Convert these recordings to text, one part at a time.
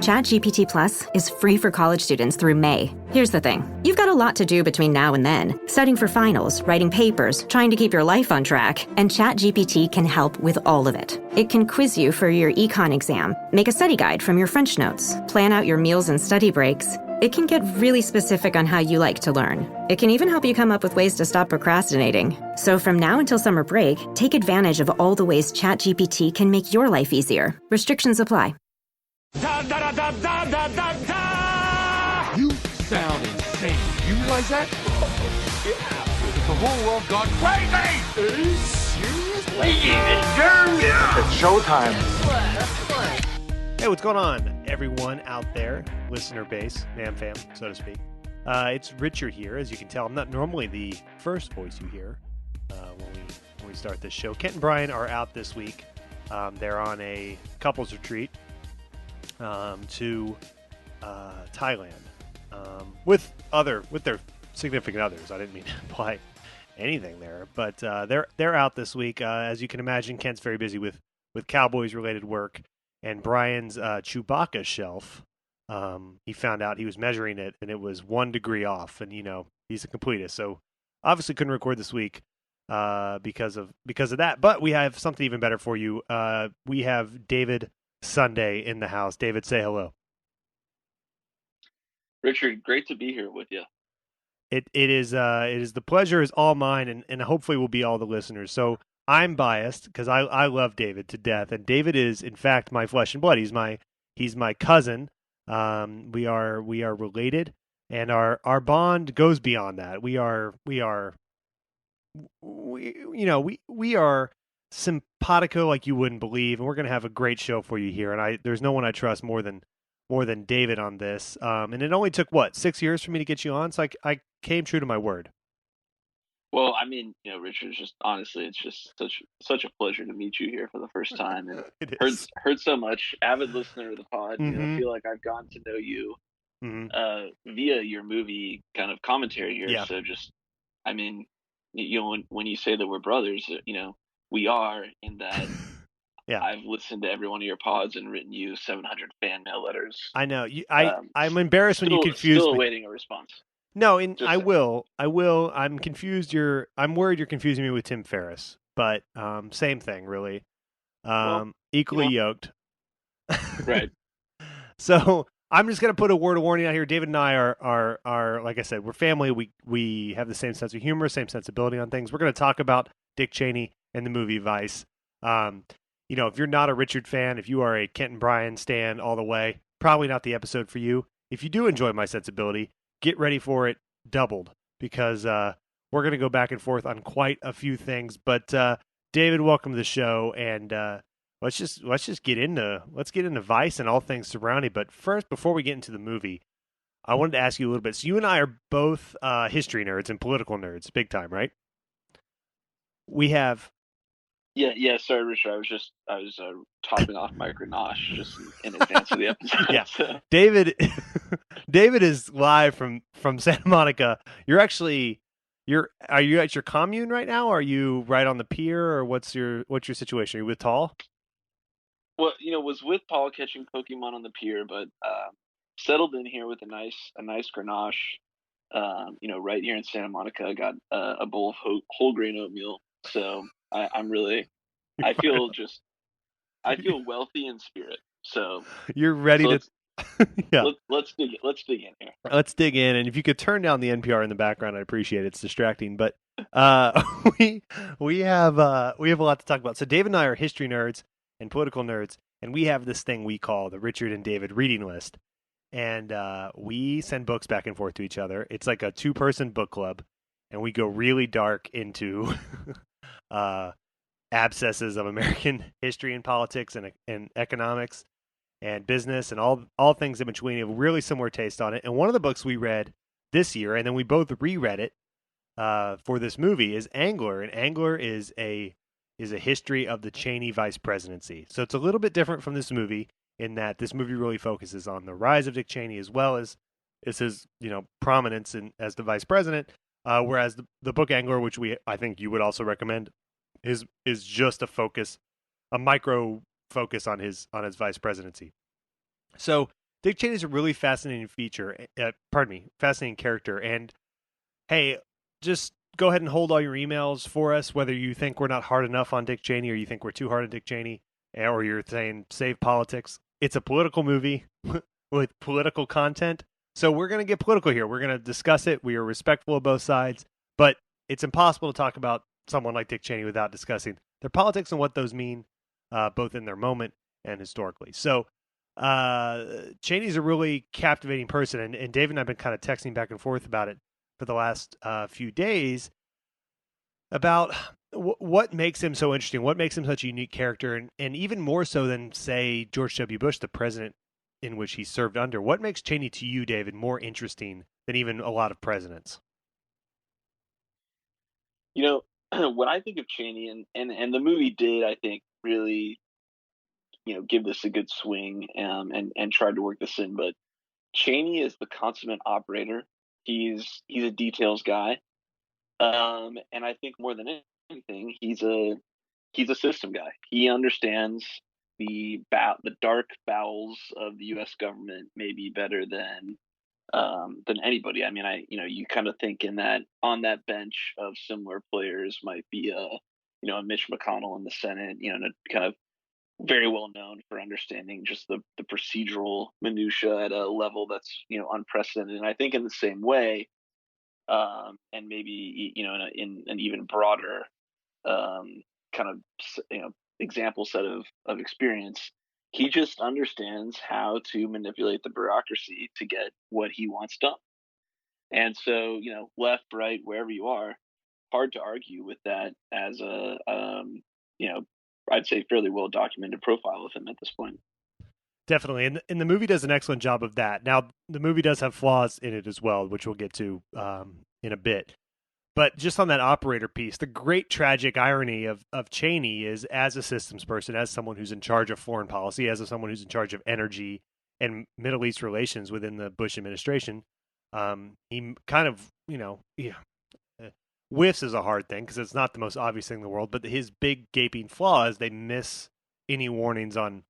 ChatGPT Plus is free for college students through May. Here's the thing. You've got a lot to do between now and then. Studying for finals, writing papers, trying to keep your life on track. And ChatGPT can help with all of it. It can quiz you for your econ exam, make a study guide from your French notes, plan out your meals and study breaks. It can get really specific on how you like to learn. It can even help you come up with ways to stop procrastinating. So from now until summer break, take advantage of all the ways ChatGPT can make your life easier. Restrictions apply. Da, da, da, da, da, da, da. You sound insane. You realize that? Yeah. The whole world gone crazy. Seriously? It's showtime. Hey, what's going on, everyone out there? Listener base, man fam, so to speak. It's Richard here. As you can tell, I'm not normally the first voice you hear when we start this show. Kent and Brian are out this week. They're on a couples retreat to Thailand with their significant others. I didn't mean to imply anything there, but they're out this week. As you can imagine, Kent's very busy with Cowboys related work, and Brian's Chewbacca shelf. He found out he was measuring it, and it was 1 degree off. And he's a completist, so obviously couldn't record this week because of that. But we have something even better for you. We have David Sunday in the house. David, say hello. Richard, great to be here with you. It is the pleasure is all mine, and hopefully will be all the listeners. So I'm biased because I love David to death, and David is in fact my flesh and blood. He's my cousin. We are related, and our bond goes beyond that. We are simpatico like you wouldn't believe, and we're going to have a great show for you here. And there's no one I trust more than David on this. And it only took 6 years for me to get you on, so I came true to my word. Well, I mean, Richard, it's just such a pleasure to meet you here for the first time, and heard so much. Avid listener of the pod. Mm-hmm. I feel like I've gotten to know you via your movie kind of commentary here. Yeah. So when you say that we're brothers, we are in that. Yeah. I've listened to every one of your pods and written you 700 fan mail letters. I know. I'm embarrassed when you confuse me. Still awaiting a response. No, I will. I'm confused. I'm worried you're confusing me with Tim Ferriss, but same thing, really. Equally yoked. Right. So I'm just gonna put a word of warning out here. David and I are like I said, we're family. We have the same sense of humor, same sensibility on things. We're gonna talk about Dick Cheney and the movie Vice. If you're not a Richard fan, if you are a Kent and Brian stan all the way, probably not the episode for you. If you do enjoy my sensibility, get ready for it doubled, because we're going to go back and forth on quite a few things. But David, welcome to the show, and let's get into Vice and all things surrounding. But first, before we get into the movie, I wanted to ask you a little bit. So you and I are both history nerds and political nerds, big time, right? We have. Yeah. Sorry, Richard. I was topping off my Grenache just in advance of the episode. Yeah, so. David is live from Santa Monica. Are you at your commune right now? Are you right on the pier, or what's your situation? Are you with Tall? Well, was with Paul catching Pokemon on the pier, but settled in here with a nice Grenache. Right here in Santa Monica, I got a bowl of whole grain oatmeal. So I feel wealthy in spirit. So you're ready to. Yeah. Let's dig in here. Let's dig in, and if you could turn down the NPR in the background, I'd appreciate it. It's distracting, but we have a lot to talk about. So Dave and I are history nerds and political nerds, and we have this thing we call the Richard and David reading list, and we send books back and forth to each other. It's like a 2-person book club, and we go really dark into abscesses of American history and politics and economics and business and all things in between. A really similar taste on it. And one of the books we read this year, and then we both reread it for this movie, is Angler. And Angler is a history of the Cheney vice presidency. So it's a little bit different from this movie in that this movie really focuses on the rise of Dick Cheney as well as his prominence as the vice president. Whereas the book Angler, which I think you would also recommend, is just a micro focus on his vice presidency. So Dick Cheney's a really fascinating fascinating character. And hey, just go ahead and hold all your emails for us, whether you think we're not hard enough on Dick Cheney or you think we're too hard on Dick Cheney, or you're saying save politics. It's a political movie with political content. So we're going to get political here. We're going to discuss it. We are respectful of both sides, but it's impossible to talk about someone like Dick Cheney without discussing their politics and what those mean, both in their moment and historically. So Cheney's a really captivating person, and Dave and I have been kind of texting back and forth about it for the last few days about what makes him so interesting, what makes him such a unique character, and even more so than, say, George W. Bush, the president in which he served under. What makes Cheney to you, David, more interesting than even a lot of presidents? You know, when I think of Cheney, and the movie did, I think, really, give this a good swing, and tried to work this in, but Cheney is the consummate operator. He's a details guy, and I think more than anything, he's a system guy. He understands the dark bowels of the U.S. government maybe better than anybody. I mean, you kind of think in that on that bench of similar players might be a Mitch McConnell in the Senate, kind of very well known for understanding just the procedural minutia at a level that's unprecedented. And I think in the same way, and maybe in an even broader kind of example set of experience, he just understands how to manipulate the bureaucracy to get what he wants done. And so, left, right, wherever you are, hard to argue with that as a I'd say fairly well documented profile of him at this point. Definitely, and the movie does an excellent job of that. Now, the movie does have flaws in it as well, which we'll get to in a bit. But just on that operator piece, the great tragic irony of Cheney is, as a systems person, as someone who's in charge of foreign policy, as someone who's in charge of energy and Middle East relations within the Bush administration, he kind of, whiffs is a hard thing because it's not the most obvious thing in the world. But his big gaping flaw is they miss any warnings on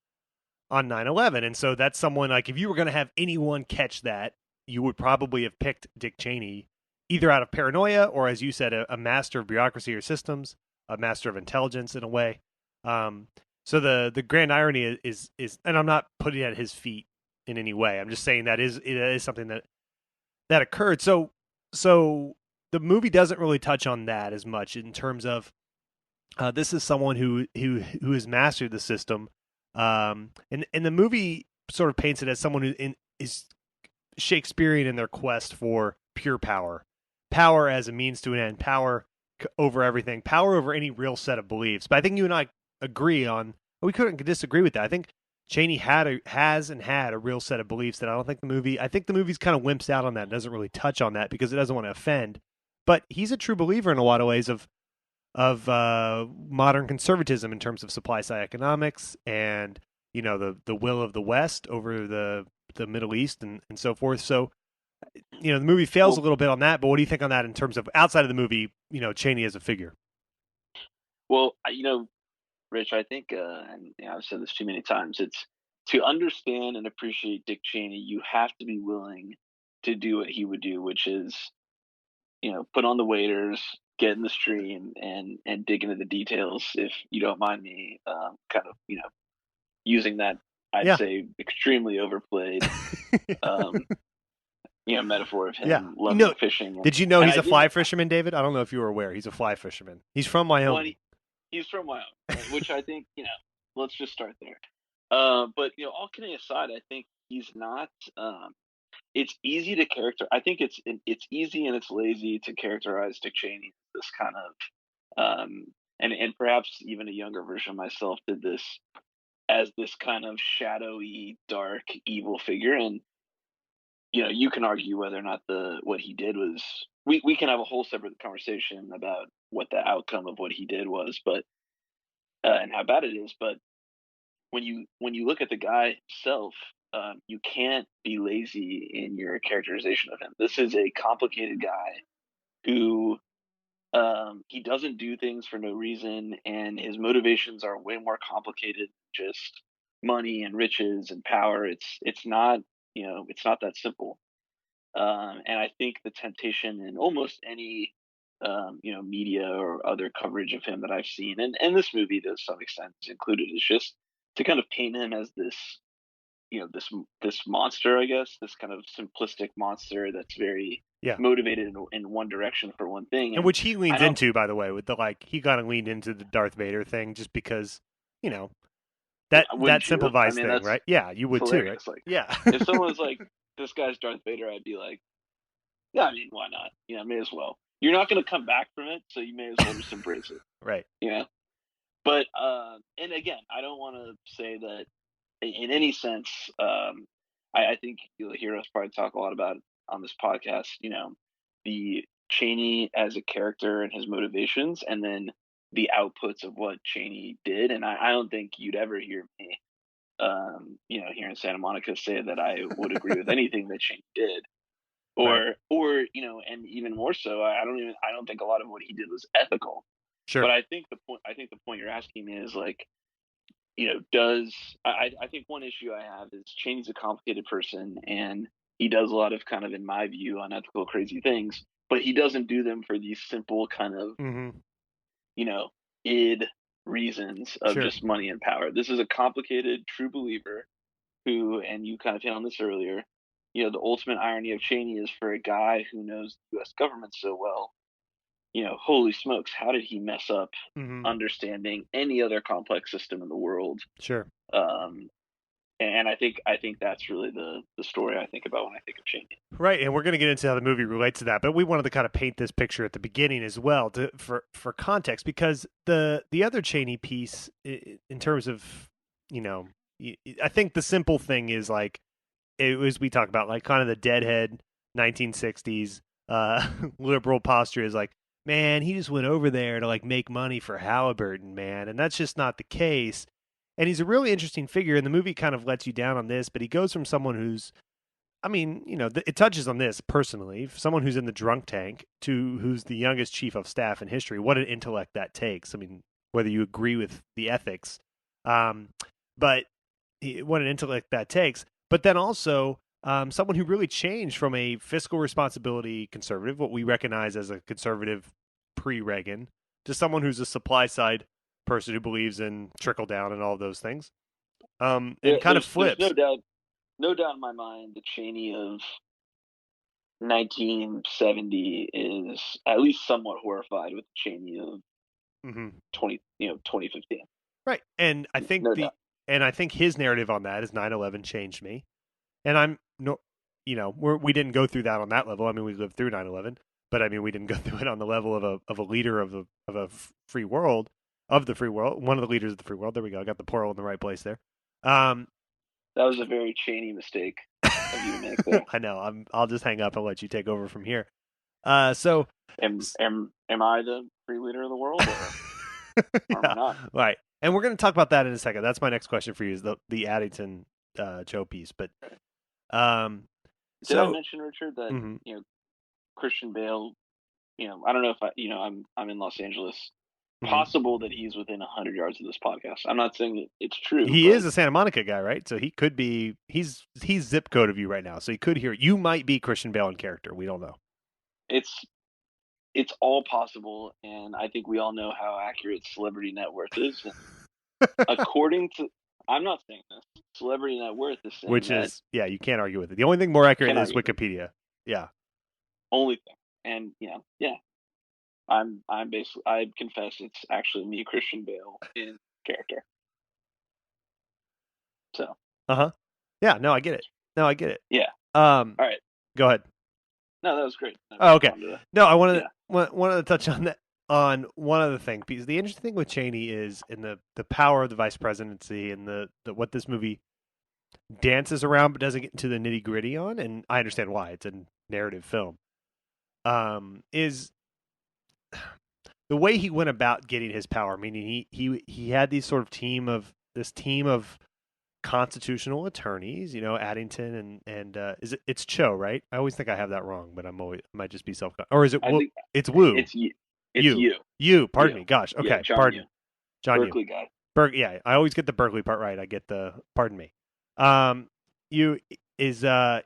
9/11, and so that's someone like if you were going to have anyone catch that, you would probably have picked Dick Cheney, either out of paranoia or, as you said, a master of bureaucracy or systems, a master of intelligence in a way. So the grand irony is, and I'm not putting it at his feet in any way. I'm just saying it is something that occurred. So the movie doesn't really touch on that as much in terms of this is someone who has mastered the system, and the movie sort of paints it as someone who is Shakespearean in their quest for pure power, power as a means to an end, power over everything, power over any real set of beliefs. But I think you and I agree on, we couldn't disagree with that. I think Cheney has had a real set of beliefs that I think the movie's kind of wimps out on that. It doesn't really touch on that because it doesn't want to offend. But he's a true believer in a lot of ways of modern conservatism in terms of supply side economics and the will of the West over the Middle East and so forth. So the movie fails a little bit on that. But what do you think on that in terms of outside of the movie? Cheney as a figure. Well, Rich, I think, and I've said this too many times. It's to understand and appreciate Dick Cheney, you have to be willing to do what he would do, which is put on the waders, get in the stream, and dig into the details. If you don't mind me, kind of using that, I'd say extremely overplayed, metaphor of him loving fishing. Did you know he's a fly fisherman, David? I don't know if you were aware. He's a fly fisherman. He's from Wyoming. Well, he's from Wyoming, right? Which I think let's just start there. But all kidding aside, I think he's not. It's easy to character. I think it's easy and it's lazy to characterize Dick Cheney as this kind of, and perhaps even a younger version of myself did this as this kind of shadowy, dark, evil figure. And you can argue whether or not what he did was. We can have a whole separate conversation about what the outcome of what he did was, but and how bad it is. But when you look at the guy himself, you can't be lazy in your characterization of him. This is a complicated guy who he doesn't do things for no reason, and his motivations are way more complicated than just money and riches and power. It's not it's not that simple. And I think the temptation in almost any media or other coverage of him that I've seen, and this movie to some extent is included, is just to kind of paint him as this, this monster, I guess, this kind of simplistic monster that's very Yeah. motivated in one direction for one thing, And which he leans don't- into, by the way, with the he kind of leaned into the Darth Vader thing just because, that wouldn't you? simplifies thing, that's right? Yeah, you would too, right? hilarious. Like, Yeah. if someone was like, "This guy's Darth Vader," I'd be like, "Yeah, I mean, why not? May as well. You're not going to come back from it, so you may as well just embrace it." Right. But and again, I don't want to say that in any sense. I think you'll hear us probably talk a lot about on this podcast. The Cheney as a character and his motivations, and then the outputs of what Cheney did. And I don't think you'd ever hear me, here in Santa Monica, say that I would agree with anything that Cheney did. Or and even more so, I don't think a lot of what he did was ethical. Sure. But I think the point you're asking me is like, I think one issue I have is Cheney's a complicated person, and he does a lot of kind of, in my view, unethical, crazy things, but he doesn't do them for these simple kind of, id reasons of just money and power. This is a complicated, true believer who, and you kind of hit on this earlier, the ultimate irony of Cheney is, for a guy who knows the U.S. government so well, holy smokes, how did he mess up understanding any other complex system in the world? Sure. And I think that's really the story I think about when I think of Cheney. Right, and we're going to get into how the movie relates to that, but we wanted to kind of paint this picture at the beginning as well for context, because the other Cheney piece, in terms of, I think the simple thing is like, it was, we talk about like kind of the deadhead 1960s liberal posture is like, man, he just went over there to like make money for Halliburton, man, and that's just not the case. And he's a really interesting figure, and the movie kind of lets you down on this, but he goes from someone who's, I mean, it touches on this personally, someone who's in the drunk tank to who's the youngest chief of staff in history. What an intellect that takes. I mean, whether you agree with the ethics, but what an intellect that takes. But then also someone who really changed from a fiscal responsibility conservative, what we recognize as a conservative pre-Reagan, to someone who's a supply side person who believes in trickle down and all of those things, and kind of flips. There's no doubt in my mind, the Cheney of 1970 is at least somewhat horrified with the Cheney of 2015. Right, and I think I think his narrative on that is 9/11 changed me, and we didn't go through that on that level. I mean, we lived through 9/11, but I mean, we didn't go through it on the level of a leader of a free world. Of the free world, one of the leaders of the free world. There we go. I got the plural in the right place there. That was a very Cheney mistake of you to make there. I know. I'll just hang up and let you take over from here. So, am I the free leader of the world, or am I not? Right. And we're going to talk about that in a second. That's my next question for you: is the Addington Joe piece. But did I mention, Richard, that Christian Bale? I don't know if I'm in Los Angeles. Possible that he's within 100 yards of this podcast. I'm not saying that it's true. He is a Santa Monica guy, right? So he could be. He's zip code of you right now, so he could hear. You might be Christian Bale in character. We don't know. It's all possible, and I think we all know how accurate Celebrity Net Worth is. According to, I'm not saying this. Celebrity Net Worth is saying which is you can't argue with it. The only thing more accurate is Wikipedia. Yeah. Only thing, and I'm basically, I confess it's actually me, Christian Bale, in character. So. Yeah. No, I get it. Yeah. All right. Go ahead. No, that was great. Okay. No, I wanted to touch on that, on one other thing, because the interesting thing with Cheney is in the power of the vice presidency and the what this movie dances around but doesn't get into the nitty gritty on, and I understand why, it's a narrative film. Is the way he went about getting his power, meaning he had this team of constitutional attorneys, Addington and it's Cho, right? I always think I have that wrong, but I might just be or is it it's Wu? It's you. You, pardon me. Gosh. Okay. John Pardon. Yu. John Berkeley guy. Yeah, I always get the Berkeley part right. I get the pardon me. is the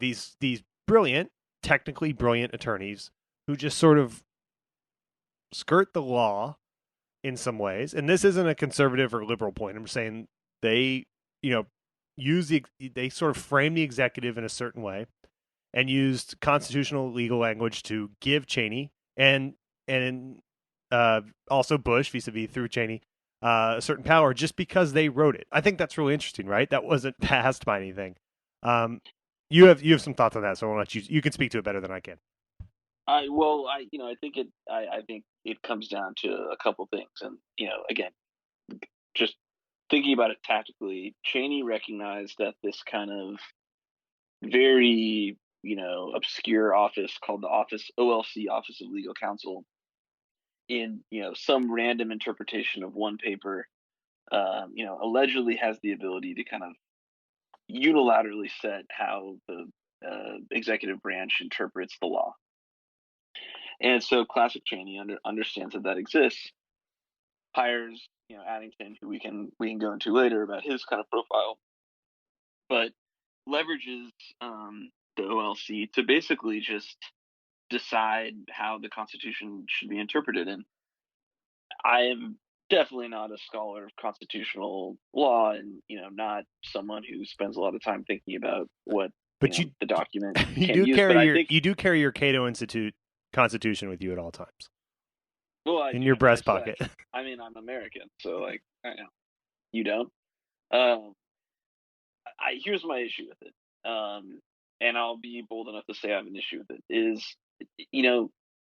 these brilliant, technically brilliant attorneys who just sort of skirt the law in some ways. And this isn't a conservative or liberal point. I'm saying they, you know, they sort of frame the executive in a certain way and used constitutional legal language to give Cheney and also Bush vis-a-vis through Cheney a certain power just because they wrote it. I think that's really interesting, right? That wasn't passed by anything. You have some thoughts on that, so I'll let you can speak to it better than I can. I think it comes down to a couple things, and again, just thinking about it tactically, Cheney recognized that this kind of very obscure office called the OLC, Office of Legal Counsel, in some random interpretation of one paper, allegedly has the ability to kind of unilaterally set how the executive branch interprets the law. And so classic Cheney understands that exists, hires Addington, who we can go into later about his kind of profile, but leverages the OLC to basically just decide how the Constitution should be interpreted. And I am definitely not a scholar of constitutional law, and not someone who spends a lot of time thinking about what the document you can do use. carry But your I think you do carry your Cato Institute Constitution with you at all times. Well, in your breast pocket. I mean, I'm American, so you don't. Here's my issue with it, and I'll be bold enough to say I have an issue with it. Is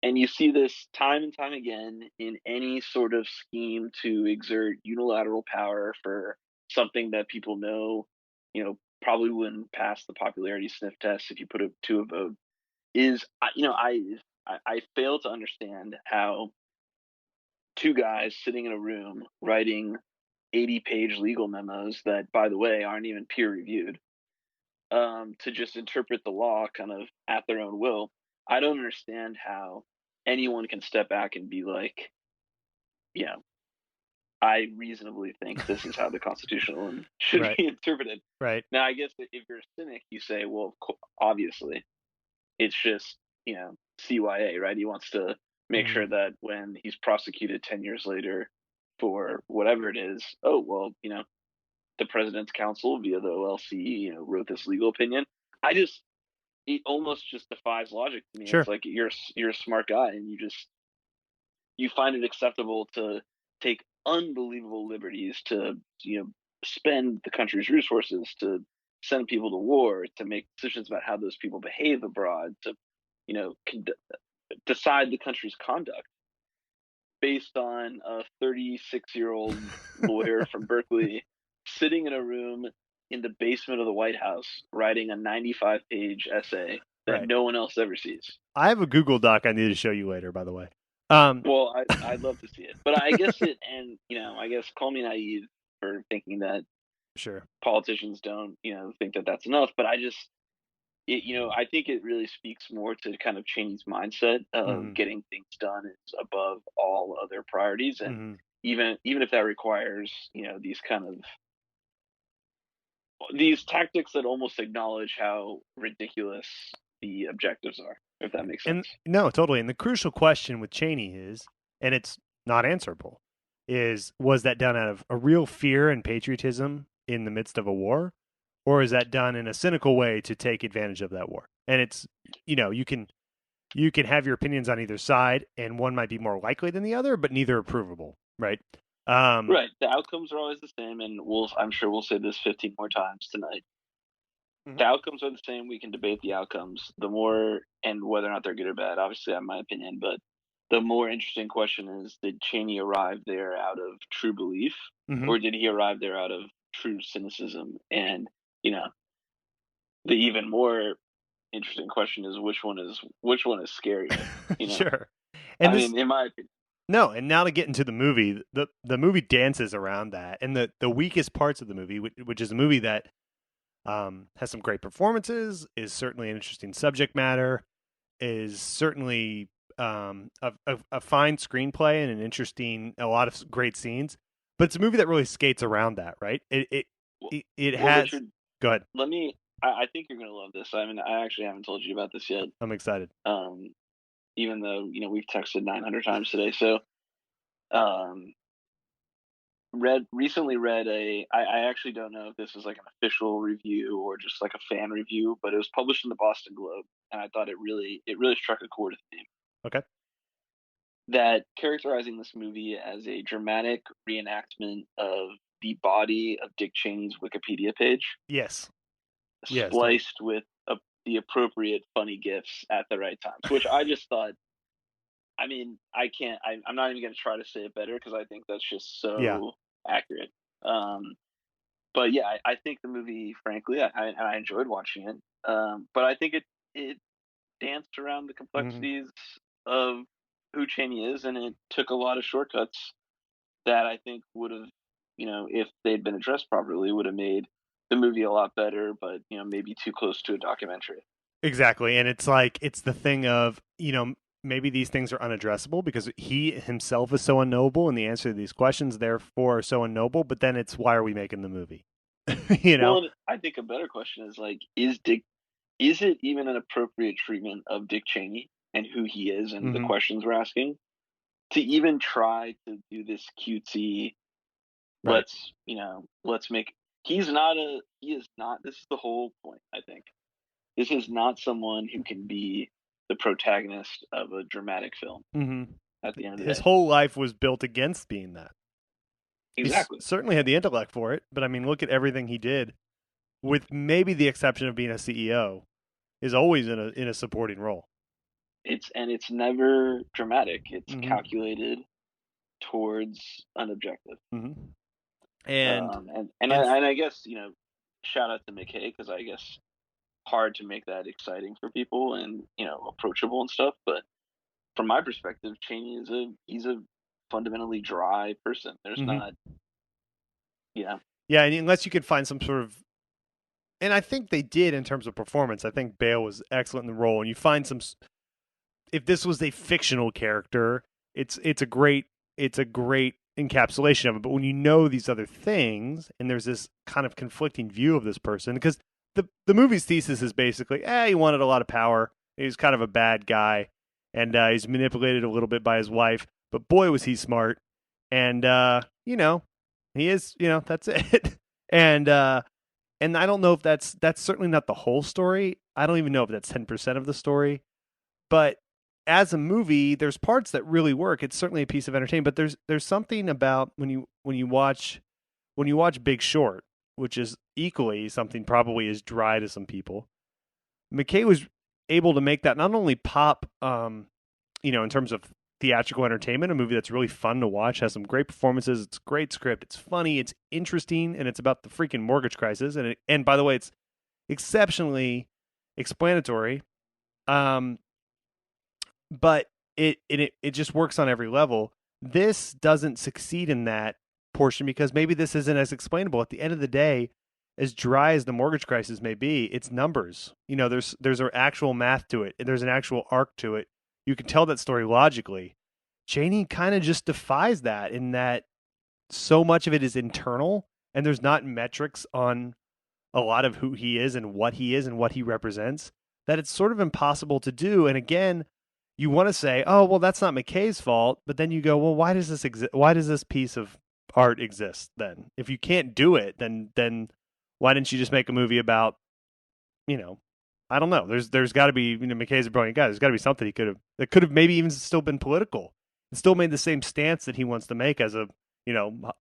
and you see this time and time again in any sort of scheme to exert unilateral power for something that people know, probably wouldn't pass the popularity sniff test if you put it to a vote. I fail to understand how two guys sitting in a room writing 80-page legal memos that, by the way, aren't even peer reviewed, to just interpret the law kind of at their own will. I don't understand how anyone can step back and be like, I reasonably think this is how the Constitution should Right. be interpreted. Right. Now, I guess if you're a cynic, you say, well, obviously, it's just, CYA, right? He wants to make sure that when he's prosecuted 10 years later for whatever it is, the president's counsel via the OLC, wrote this legal opinion. It almost just defies logic to me. Sure. It's like you're a smart guy, and you find it acceptable to take unbelievable liberties to spend the country's resources, to send people to war, to make decisions about how those people behave abroad, to decide the country's conduct based on a 36-year-old lawyer from Berkeley sitting in a room in the basement of the White House writing a 95-page essay that no one else ever sees. I have a Google Doc I need to show you later, by the way. Well, I'd love to see it, but I guess I guess call me naive for thinking that politicians don't think that that's enough, but I think it really speaks more to kind of Cheney's mindset of getting things done is above all other priorities, and even if that requires these kind of these tactics that almost acknowledge how ridiculous the objectives are, if that makes sense. And no, totally. And the crucial question with Cheney is, and it's not answerable, was that done out of a real fear and patriotism in the midst of a war, or is that done in a cynical way to take advantage of that war? And it's, you can have your opinions on either side, and one might be more likely than the other, but neither are provable, right? Right. The outcomes are always the same, and I'm sure we'll say this 15 more times tonight. The outcomes are the same. We can debate the outcomes. The more, and whether or not they're good or bad, obviously I have my opinion, but the more interesting question is, did Cheney arrive there out of true belief, or did he arrive there out of true cynicism? And, the even more interesting question is which one is scarier? Sure. And in my opinion. No, and now to get into the movie, the movie dances around that, and the weakest parts of the movie, which is a movie that has some great performances, is certainly an interesting subject matter, is certainly a fine screenplay and a lot of great scenes, but it's a movie that really skates around that, right? it Well, has. Richard, Go ahead. I think you're gonna love this. I mean, I actually haven't told you about this yet. I'm excited. Even though we've texted 900 times today. So, um, recently read I actually don't know if this is like an official review or just like a fan review, but it was published in the Boston Globe, and I thought it really struck a chord with me. Okay. That characterizing this movie as a dramatic reenactment of the body of Dick Cheney's Wikipedia page, Yes. spliced with the appropriate funny gifs at the right times, which I just thought. I mean, I can't. I'm not even going to try to say it better because I think that's just Yeah. so accurate. But yeah, I think the movie, frankly, I enjoyed watching it. But I think it danced around the complexities of who Cheney is, and it took a lot of shortcuts that I think would have, if they'd been addressed properly, would have made the movie a lot better. But maybe too close to a documentary. Exactly. And it's like, it's the thing of, maybe these things are unaddressable because he himself is so unknowable and the answer to these questions, therefore, are so unknowable. But then it's, why are we making the movie? Well, and I think a better question is like, is it even an appropriate treatment of Dick Cheney and who he is and the questions we're asking to even try to do this cutesy, Right. let's make, he is not, this is the whole point, I think. This is not someone who can be the protagonist of a dramatic film at the end of the His day. whole life was built against being that. Exactly. He certainly had the intellect for it, but I mean, look at everything he did, with maybe the exception of being a CEO, is always in a supporting role. It's never dramatic. It's calculated towards an objective. And I guess shout out to McKay, because I guess hard to make that exciting for people and approachable and stuff. But from my perspective, Cheney he's a fundamentally dry person. There's not, yeah, and unless you could find some sort of, and I think they did in terms of performance. I think Bale was excellent in the role, and you find some. If this was a fictional character, it's a great encapsulation of it. But when you know these other things, and there's this kind of conflicting view of this person, because the movie's thesis is basically, he wanted a lot of power. He was kind of a bad guy, and he's manipulated a little bit by his wife. But boy, was he smart, and he is. That's it. and I don't know if that's certainly not the whole story. I don't even know if that's 10% of the story, but as a movie, there's parts that really work. It's certainly a piece of entertainment, but there's something about when you watch Big Short, which is equally something probably as dry to some people. McKay was able to make that not only pop, in terms of theatrical entertainment, a movie that's really fun to watch, has some great performances, it's a great script, it's funny, it's interesting, and it's about the freaking mortgage crisis. And by the way, it's exceptionally explanatory. But it just works on every level. This doesn't succeed in that portion because maybe this isn't as explainable. At the end of the day, as dry as the mortgage crisis may be, it's numbers. There's an actual math to it. There's an actual arc to it. You can tell that story logically. Cheney kind of just defies that, in that so much of it is internal, and there's not metrics on a lot of who he is and what he represents, that it's sort of impossible to do. And again, you want to say, oh, well, that's not McKay's fault. But then you go, well, why does this exist? Why does this piece of art exist then? If you can't do it, then why didn't you just make a movie about, I don't know. There's got to be, McKay's a brilliant guy. There's got to be something that could have maybe even still been political and still made the same stance that he wants to make as a,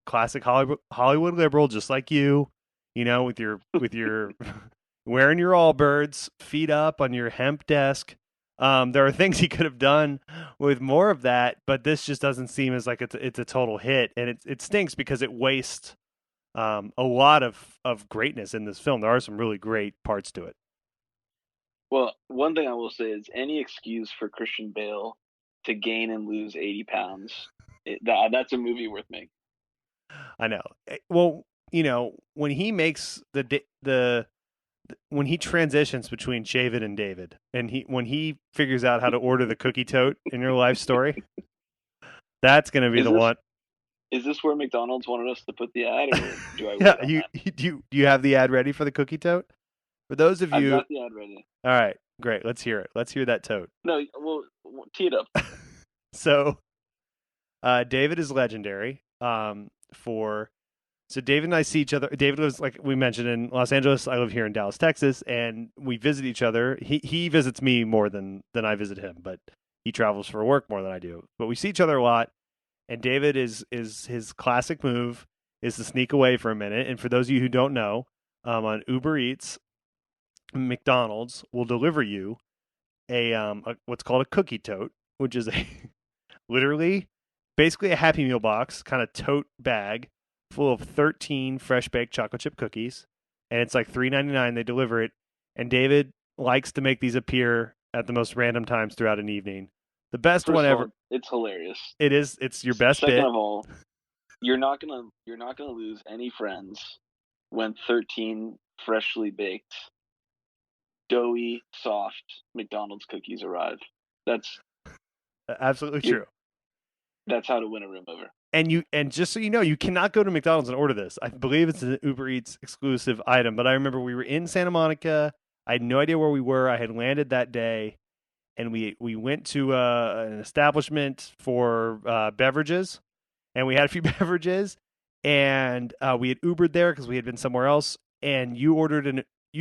classic Hollywood liberal, just like you, with your wearing your Allbirds, feet up on your hemp desk. There are things he could have done with more of that, but this just doesn't seem as like it's a total hit, and it stinks because it wastes a lot of greatness in this film. There are some really great parts to it. Well, one thing I will say is any excuse for Christian Bale to gain and lose 80 pounds, that's a movie worth making. I know. Well, when he makes when he transitions between Shavit and David, and when he figures out how to order the cookie tote in Your Life Story, that's going to be the one. Is this where McDonald's wanted us to put the ad, or do I wait Yeah, on that? do you have the ad ready for the cookie tote? For those of I've you, got the ad ready. all right, great. Let's hear it. Let's hear that tote. No, well, tee it up. So, David is legendary. For So David and I see each other. David lives, like we mentioned, in Los Angeles. I live here in Dallas, Texas, and we visit each other. He visits me more than I visit him, but he travels for work more than I do. But we see each other a lot. And David is his classic move is to sneak away for a minute. And for those of you who don't know, on Uber Eats, McDonald's will deliver you a what's called a cookie tote, which is a literally basically a Happy Meal box kind of tote bag full of 13 fresh baked chocolate chip cookies, and it's like $3.99. They deliver it, and David likes to make these appear at the most random times throughout an evening. The best First one of ever. all, it's hilarious. It is. It's your best Second bit. of all, you're not gonna lose any friends when 13 freshly baked, doughy, soft McDonald's cookies arrive. That's Absolutely true. That's how to win a room over. And just so you know, you cannot go to McDonald's and order this. I believe it's an Uber Eats exclusive item. But I remember we were in Santa Monica. I had no idea where we were. I had landed that day, and we went to an establishment for beverages, and we had a few beverages, and we had Ubered there because we had been somewhere else. And you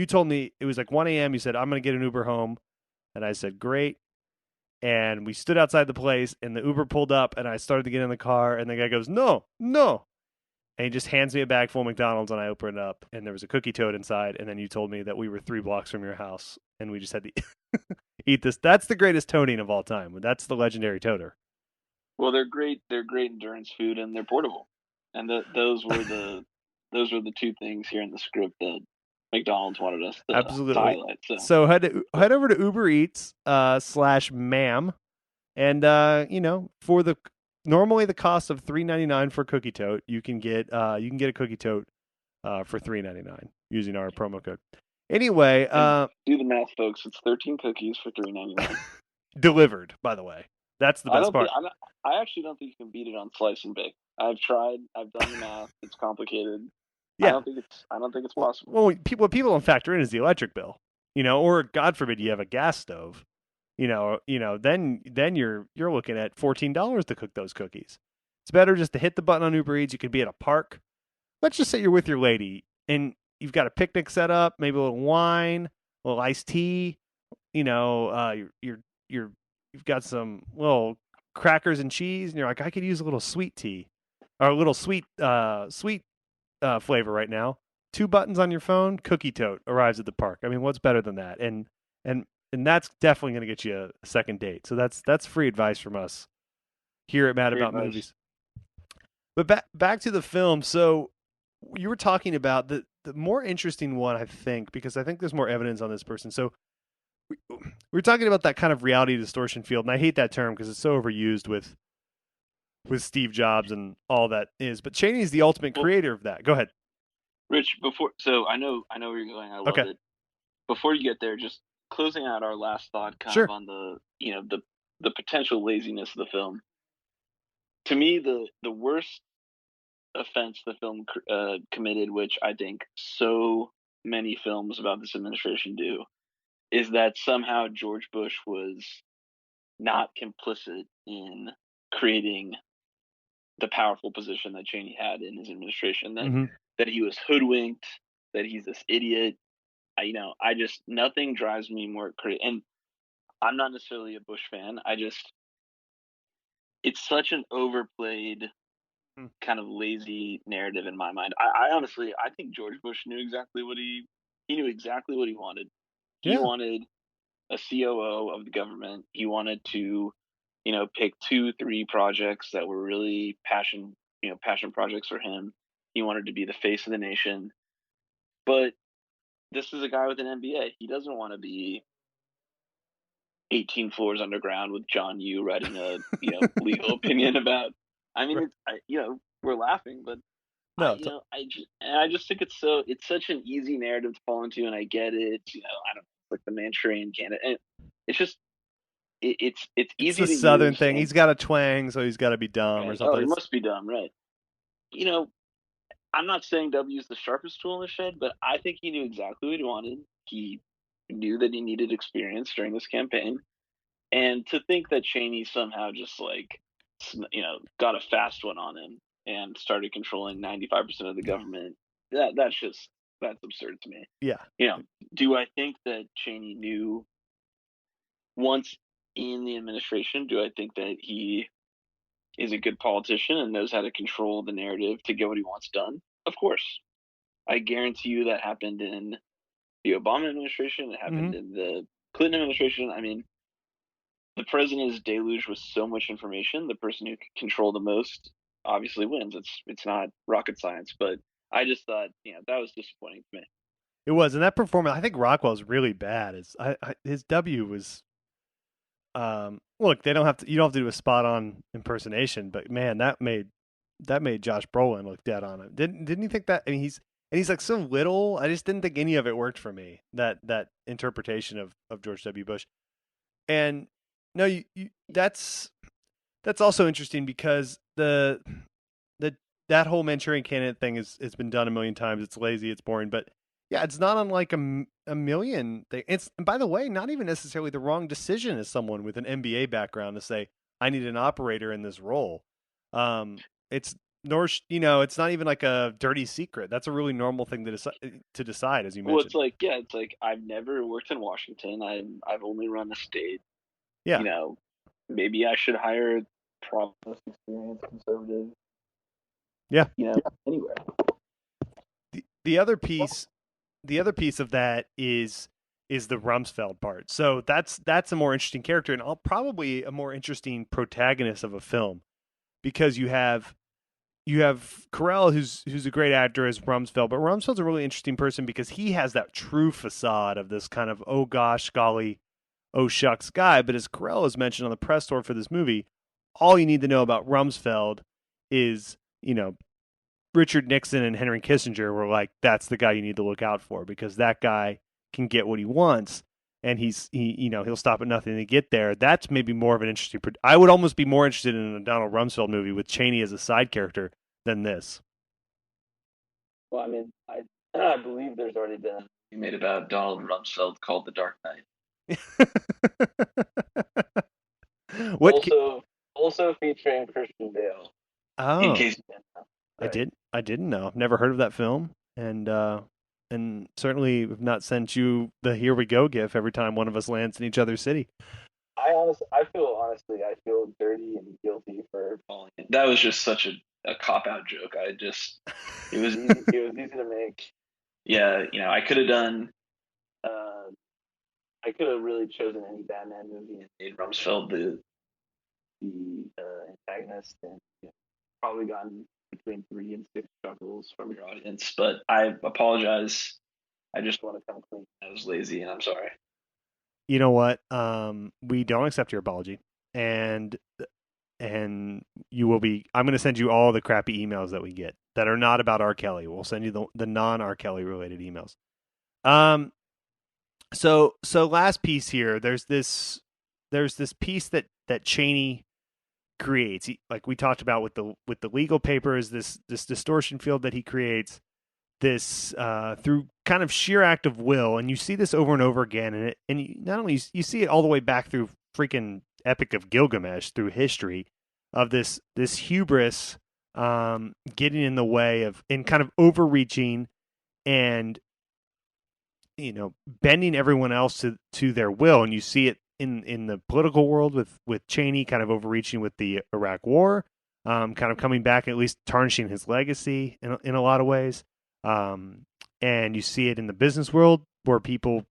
told me it was like 1 a.m. You said, I'm going to get an Uber home, and I said, great. And we stood outside the place, and the Uber pulled up, and I started to get in the car, and the guy goes, no, no. And he just hands me a bag full of McDonald's, and I open it up, and there was a cookie tote inside. And then you told me that we were 3 blocks from your house, and we just had to eat this. That's the greatest toting of all time. That's the legendary toter. Well, they're great. They're great endurance food, and they're portable. And those were the two things here in the script that McDonald's wanted us to Absolutely. highlight. So head over to Uber Eats /ma'am, and for the normally the cost of $3.99 for a cookie tote, you can get a cookie tote for $3.99 using our promo code. Anyway, do the math, folks. It's 13 cookies for $3.99. Delivered, by the way. That's the best part. I actually don't think you can beat it on slice and bake. I've tried. I've done the math. It's complicated. Yeah. I don't think it's possible. Well, what people don't factor in is the electric bill, or God forbid you have a gas stove, then you're looking at $14 to cook those cookies. It's better just to hit the button on Uber Eats. You could be at a park. Let's just say you're with your lady and you've got a picnic set up, maybe a little wine, a little iced tea. You've got some little crackers and cheese, and you're like, I could use a little sweet tea or a little sweet flavor right now. 2 buttons on your phone, cookie tote arrives at the park. I mean, what's better than that? And that's definitely going to get you a second date. So that's free advice from us here at Mad About Movies. But back to the film. So you were talking about the more interesting one, I think, because I think there's more evidence on this person. So we're talking about that kind of reality distortion field, and I hate that term because it's so overused with Steve Jobs and all that is. But Chaney's the ultimate creator of that. Go ahead, Rich. I know where you're going. I love it. Before you get there, just closing out our last thought, kind of on the potential laziness of the film. To me, the worst offense the film committed, which I think so many films about this administration do, is that somehow George Bush was not complicit in creating the powerful position that Cheney had in his administration, that he was hoodwinked, that he's this idiot. Nothing drives me more crazy. And I'm not necessarily a Bush fan. It's such an overplayed kind of lazy narrative in my mind. I honestly think George Bush knew exactly what he wanted. He wanted a COO of the government. He wanted to, pick 2-3 projects that were really passion projects for him. He wanted to be the face of the nation. But this is a guy with an MBA. He doesn't want to be 18 floors underground with John Yoo writing a legal opinion about. I mean, we're laughing, but no, I just think it's such an easy narrative to fall into, and I get it. I don't like the Manchurian candidate, and it's just it's easy. It's the Southern thing. He's got a twang, so he's got to be dumb or something. Oh, he must be dumb, right? you know, I'm not saying W is the sharpest tool in the shed, but I think he knew exactly what he wanted. He knew that he needed experience during this campaign, and to think that Cheney somehow just like, got a fast one on him and started controlling 95% of the government, that's absurd to me. Yeah. Do I think that Cheney knew once in the administration? Do I think that he is a good politician and knows how to control the narrative to get what he wants done? Of course. I guarantee you that happened in the Obama administration. It happened in the Clinton administration. I mean, the president is deluged with so much information. The person who can control the most obviously wins. It's not rocket science, but I just thought, that was disappointing to me. It was, and that performance, I think Rockwell's really bad. His W was, look, they don't have to, you don't have to do a spot on impersonation, but man, that made Josh Brolin look dead on it. Didn't you think that? I mean, he's like so little. I just didn't think any of it worked for me. That interpretation of George W. Bush. And no, that's also interesting because the that whole Manchurian Candidate thing has been done a million times. It's lazy, it's boring, but yeah, it's not unlike a million things. It's, and by the way, not even necessarily the wrong decision as someone with an MBA background to say I need an operator in this role. It's it's not even like a dirty secret. That's a really normal thing to decide, as you Well, mentioned. it's like I've never worked in Washington. I've only run a state. Yeah. You know, maybe I should hire a most experienced conservative. Yeah. Anywhere. The other piece of that is the Rumsfeld part. So that's a more interesting character and probably a more interesting protagonist of a film because you have Carell who's a great actor as Rumsfeld, but Rumsfeld's a really interesting person because he has that true facade of this kind of oh gosh golly oh shucks guy. But as Carell has mentioned on the press tour for this movie, all you need to know about Rumsfeld is Richard Nixon and Henry Kissinger were like, that's the guy you need to look out for because that guy can get what he wants and he'll stop at nothing to get there. That's maybe more of an interesting. I would almost be more interested in a Donald Rumsfeld movie with Cheney as a side character than this. Well, I mean, I believe there's already been a movie made about Donald Rumsfeld called The Dark Knight. what? Also featuring Christian Bale. In Oh, case you didn't know. Right. I didn't know. I've never heard of that film, and certainly have not sent you the "Here we go" gif every time one of us lands in each other's city. I feel dirty and guilty for falling in. That was just such a cop out joke. It was easy. It was easy to make. Yeah, I could have done. Uh, I could have really chosen any Batman movie and made Rumsfeld the antagonist, and probably gotten between 3 and 6 chuckles from your audience. But I apologize. I just want to come clean. I was lazy, and I'm sorry. You know what? We don't accept your apology, and you will be. I'm going to send you all the crappy emails that we get that are not about R. Kelly. We'll send you the non R. Kelly related emails. So last piece here. There's this piece that Cheney creates. Like we talked about with the legal papers, this distortion field that he creates. This through kind of sheer act of will, and you see this over and over again, and not only you see it all the way back through freaking Epic of Gilgamesh through history of this hubris getting in the way of and kind of overreaching and bending everyone else to their will, and you see it in the political world with Cheney kind of overreaching with the Iraq War, kind of coming back at least tarnishing his legacy in a lot of ways. And you see it in the business world where people,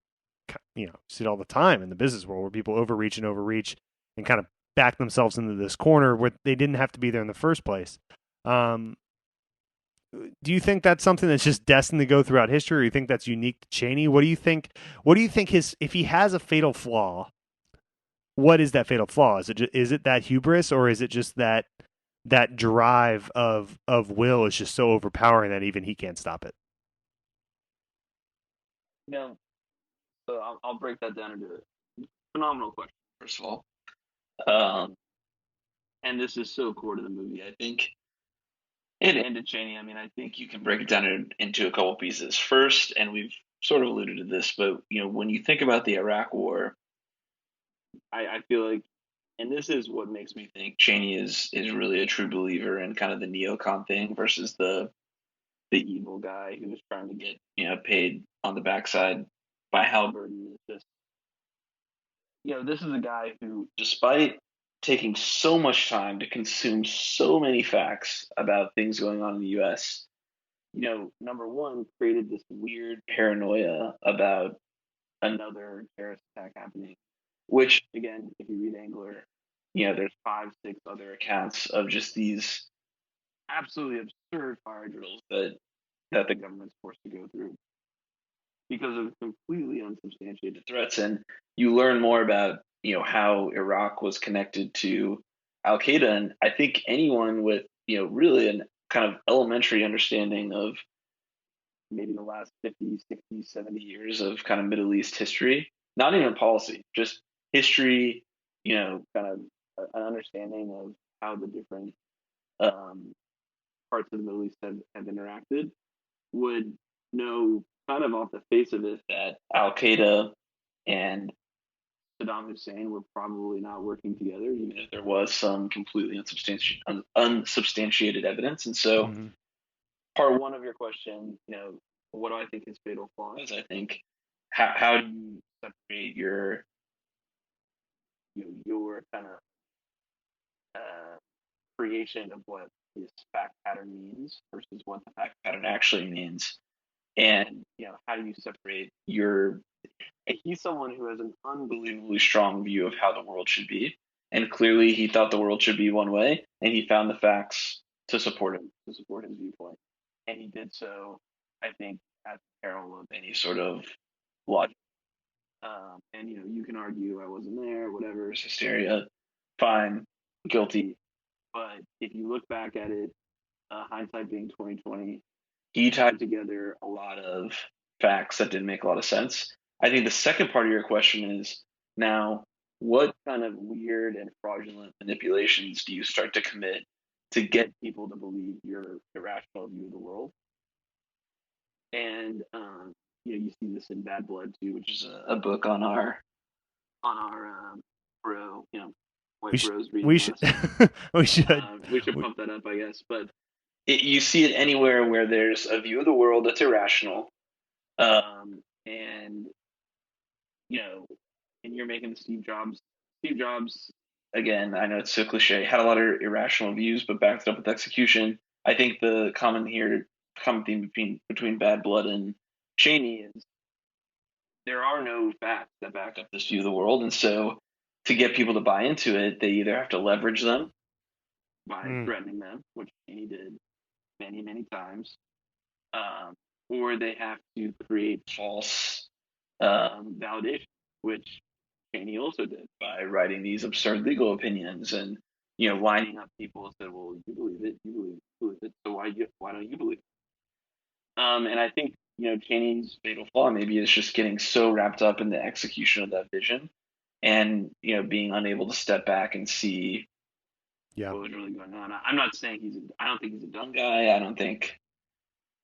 see it all the time in the business world where people overreach and kind of back themselves into this corner where they didn't have to be there in the first place. Do you think that's something that's just destined to go throughout history, or you think that's unique to Cheney? What do you think? What do you think if he has a fatal flaw? What is that fatal flaw? Is it that hubris, or is it just that drive of will is just so overpowering that even he can't stop it? No. So I'll break that down into a phenomenal question. First of all, and this is so core to the movie. I think And to Cheney, I mean, I think you can break it down into a couple pieces. First, and we've sort of alluded to this, but when you think about the Iraq War, I feel like, and this is what makes me think Cheney is really a true believer in kind of the neocon thing versus the evil guy who was trying to get paid on the backside by Halliburton. It's just this is a guy who, despite taking so much time to consume so many facts about things going on in the U.S., number one, created this weird paranoia about another terrorist attack happening, which, again, if you read Angler, there's 5, 6 other accounts of just these absolutely absurd fire drills that the government's forced to go through because of completely unsubstantiated threats. And you learn more about, how Iraq was connected to Al Qaeda. And I think anyone with, really an kind of elementary understanding of maybe the last 50, 60, 70 years of kind of Middle East history, not even policy, just history, kind of an understanding of how the different parts of the Middle East have interacted, would know kind of off the face of it that Al Qaeda and Saddam Hussein were probably not working together, even if there was some completely unsubstantiated evidence. And so, part one of your question, what do I think is fatal flaw is? I think how do you separate your kind of creation of what this fact pattern means versus what the fact pattern actually means, and how do you separate he's someone who has an unbelievably strong view of how the world should be, and clearly he thought the world should be one way, and he found the facts to support his viewpoint, and he did so, I think, at the peril of any sort of logic. And you can argue I wasn't there, whatever, it's hysteria, fine, guilty. But if you look back at it, hindsight being 2020, he tied together a lot of facts that didn't make a lot of sense. I think the second part of your question is, now, what kind of weird and fraudulent manipulations do you start to commit to get people to believe your irrational view of the world? And you see this in Bad Blood too, which is a book on our bro, white bros reading. We should we should we should pump that up, I guess. But you see it anywhere where there's a view of the world that's irrational, and and you're making Steve Jobs. Steve Jobs, again, I know it's so cliche, had a lot of irrational views, but backed it up with execution. I think the common theme between Bad Blood and Cheney is there are no facts that back up this view of the world, and so to get people to buy into it, they either have to leverage them by threatening them, which Cheney did many, many times, or they have to create false validation, which Cheney also did by writing these absurd legal opinions and lining up people and said, "Well, you believe it, you believe it, so why don't you believe it?" And I think Cheney's fatal flaw maybe is just getting so wrapped up in the execution of that vision, and being unable to step back and see what was really going on. I'm not saying I don't think he's a dumb guy. I don't think.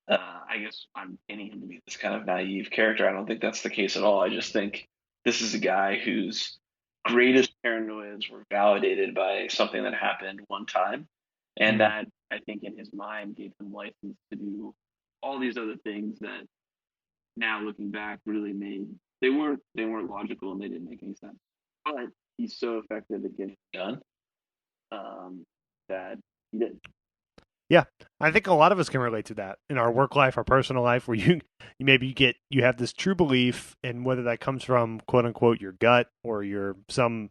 I guess I'm painting him to be this kind of naive character. I don't think that's the case at all. I just think this is a guy whose greatest paranoias were validated by something that happened one time, and that I think in his mind gave him license to do all these other things that now looking back really they weren't logical and they didn't make any sense. But he's so effective at getting it done that he did. Yeah, I think a lot of us can relate to that in our work life, our personal life, where you have this true belief, and whether that comes from quote unquote your gut or your some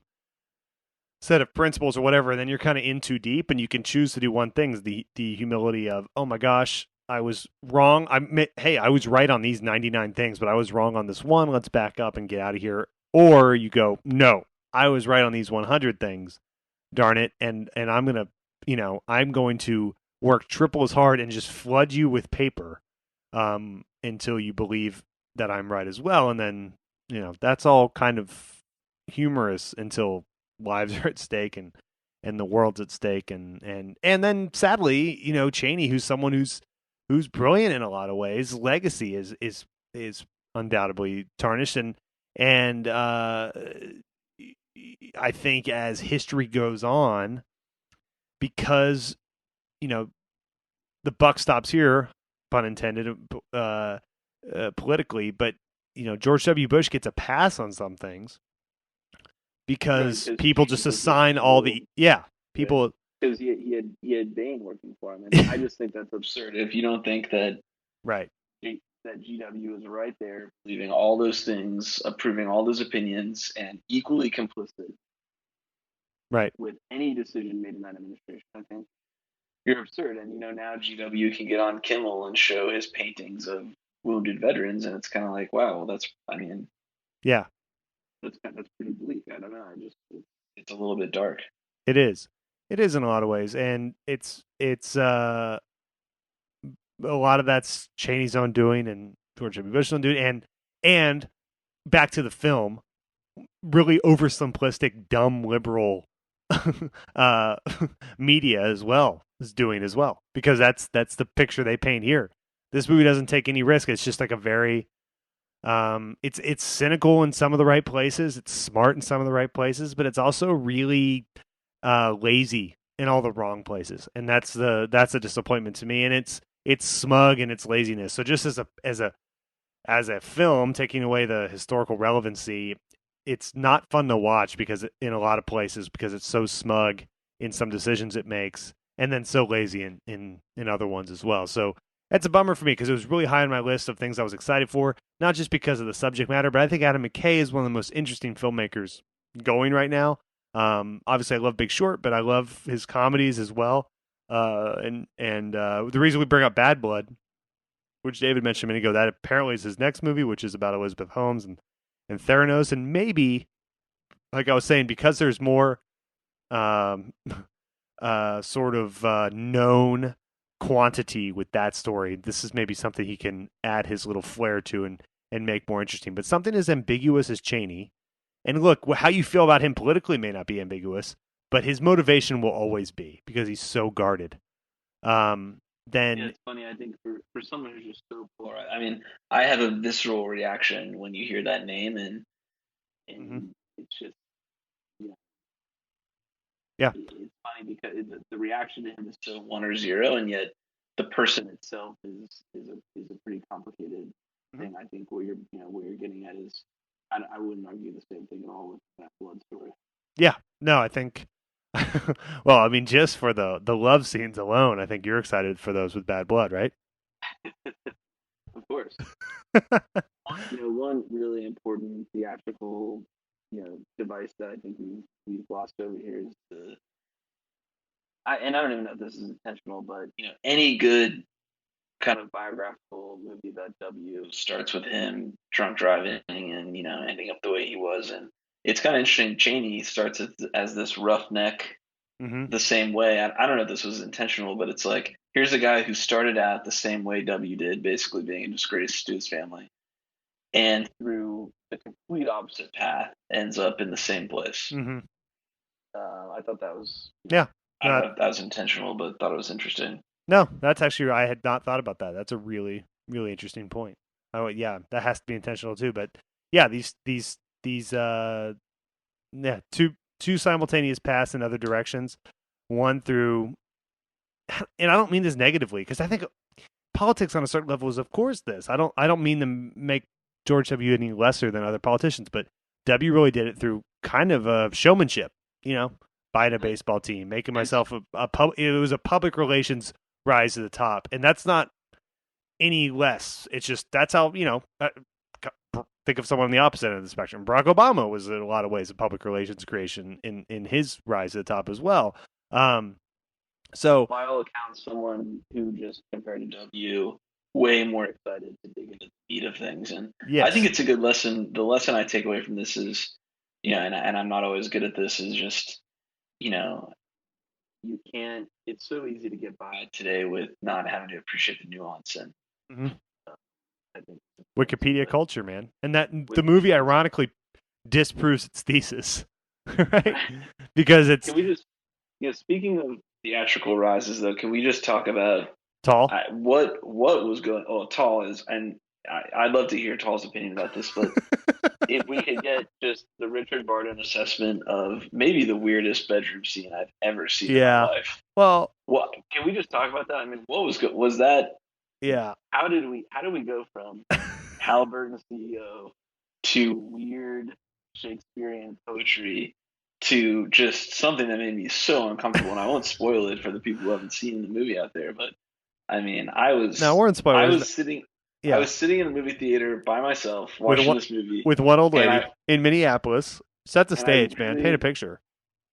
set of principles or whatever, and then you're kind of in too deep, and you can choose to do one thing: the humility of, oh my gosh, I was wrong. I was right on these 99 things, but I was wrong on this one. Let's back up and get out of here. Or you go, no, I was right on these 100 things. Darn it, and I'm going to work triple as hard and just flood you with paper until you believe that I'm right as well. And then, that's all kind of humorous until lives are at stake and and the world's at stake, and then sadly, Cheney, who's someone who's brilliant in a lot of ways, legacy is undoubtedly tarnished, and I think as history goes on, because the buck stops here, pun intended, politically, but George W. Bush gets a pass on some things because Right, people just assign all the people. Because he had Bain working for him, and I just think that's absurd. If you don't think that Right. that GW is right there, believing all those things, approving all those opinions, and equally complicit Right. with any decision made in that administration, I think you're absurd. And now GW can get on Kimmel and show his paintings of wounded veterans, and it's kind of like, wow, Yeah, that's pretty bleak. I don't know. It's a little bit dark. it is. It is in a lot of ways, and it's a lot of that's Cheney's own doing and George W. Bush's own doing, and back to the film, really oversimplistic, dumb liberal media as well is doing as well, because that's the picture they paint here. This movie doesn't take any risk. It's just like a very it's cynical in some of the right places, it's smart in some of the right places, but it's also really lazy in all the wrong places, and that's a disappointment to me. And it's smug in its laziness. So just as a film, taking away the historical relevancy, it's not fun to watch because in a lot of places, because it's so smug in some decisions it makes, and then so lazy in other ones as well. So that's a bummer for me, because it was really high on my list of things I was excited for, not just because of the subject matter, but I think Adam McKay is one of the most interesting filmmakers going right now. Obviously I love Big Short, but I love his comedies as well. And the reason we bring up Bad Blood, which David mentioned a minute ago, that apparently is his next movie, which is about Elizabeth Holmes and Theranos. And maybe, like I was saying, because there's more sort of known quantity with that story, this is maybe something he can add his little flair to and make more interesting. But something as ambiguous as Cheney, and look, how you feel about him politically may not be ambiguous, but his motivation will always be, because he's so guarded. Then it's funny. I think for someone who's just so polar, I mean, I have a visceral reaction when you hear that name, and it's just yeah, it's funny because the reaction to him is so 1 or 0, and yet the person itself is a pretty complicated thing. I think where you're getting at is, I wouldn't argue the same thing at all with that blood story. Yeah, no, I think. Well, I mean, just for the love scenes alone, I think you're excited for those with Bad Blood, right? Of course. One really important theatrical, device that I think we've glossed over here is and I don't even know if this is intentional, but any good kind of biographical movie about W starts with him drunk driving and ending up the way he was. And it's kind of interesting. Cheney starts as this roughneck, the same way. I don't know if this was intentional, but it's like, here's a guy who started out the same way W did, basically being a disgrace to his family, and through the complete opposite path ends up in the same place. I thought that was I don't know if that was intentional, but thought it was interesting. No, that's actually, I had not thought about that. That's a really, really interesting point. Oh yeah, that has to be intentional too. But yeah, these two simultaneous paths in other directions. One through, and I don't mean this negatively, because I think politics on a certain level is, of course, this. I don't mean to make George W. any lesser than other politicians, but W really did it through kind of a showmanship. Buying a baseball team, making myself it was a public relations rise to the top, and that's not any less. It's just that's how think of someone on the opposite end of the spectrum. Barack Obama was in a lot of ways a public relations creation in his rise to the top as well. So by all accounts, someone who just compared to W, way more excited to dig into the meat of things. And I think it's a good lesson. The lesson I take away from this is, and I'm not always good at this, is just, you can't, it's so easy to get by today with not having to appreciate the nuance. And I think Wikipedia culture, man. And that the movie ironically disproves its thesis, right? Because it's, speaking of theatrical rises, though, can we just talk about Tall. what was going? Oh, Tall is, and I'd love to hear Tall's opinion about this, but if we could get just the Richard Barton assessment of maybe the weirdest bedroom scene I've ever seen in my Yeah. life. Well, What can we just talk about that? I mean, what was good? Was that yeah. how did we go from Halliburton CEO to weird Shakespearean poetry to just something that made me so uncomfortable? And I won't spoil it for the people who haven't seen the movie out there, but I mean, Now we're in I spoilers. was sitting I Yeah. was sitting in the movie theater by myself With watching one this movie, with one old and lady in Minneapolis. Set the and I stage, man. Paint a really picture.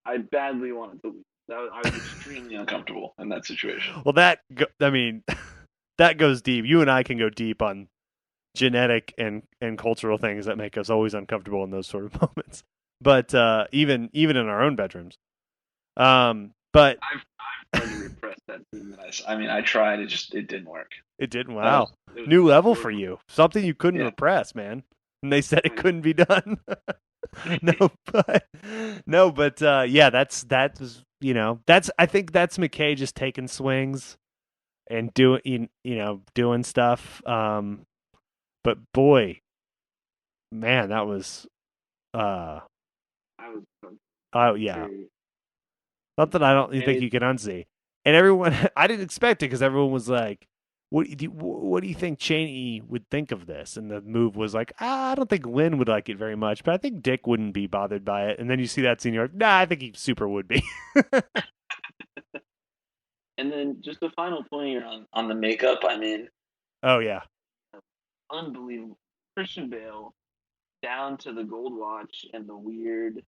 I badly wanted to leave. I was extremely uncomfortable in that situation. Well, I mean, that goes deep. You and I can go deep on genetic and cultural things that make us always uncomfortable in those sort of moments. But even in our own bedrooms. But I've tried to repress that thing that I mean, I tried. It didn't work. it didn't. That Wow, it was new level for horrible. you. Something you couldn't Yeah. repress, man. And they said it I know. couldn't be done. no, but yeah, that was that's I think that's McKay just taking swings and doing stuff. But boy, man, that was uh I was oh yeah, very, something I don't and think it you can unsee. And everyone, I didn't expect it because everyone was like, what do you think Cheney would think of this?" And the move was like, I don't think Lynn would like it very much, but I think Dick wouldn't be bothered by it. And then you see that scene, you're like, nah, I think he super would be. and then just the final point here on the makeup. I mean, Oh yeah, unbelievable. Christian Bale down to the gold watch and the weird,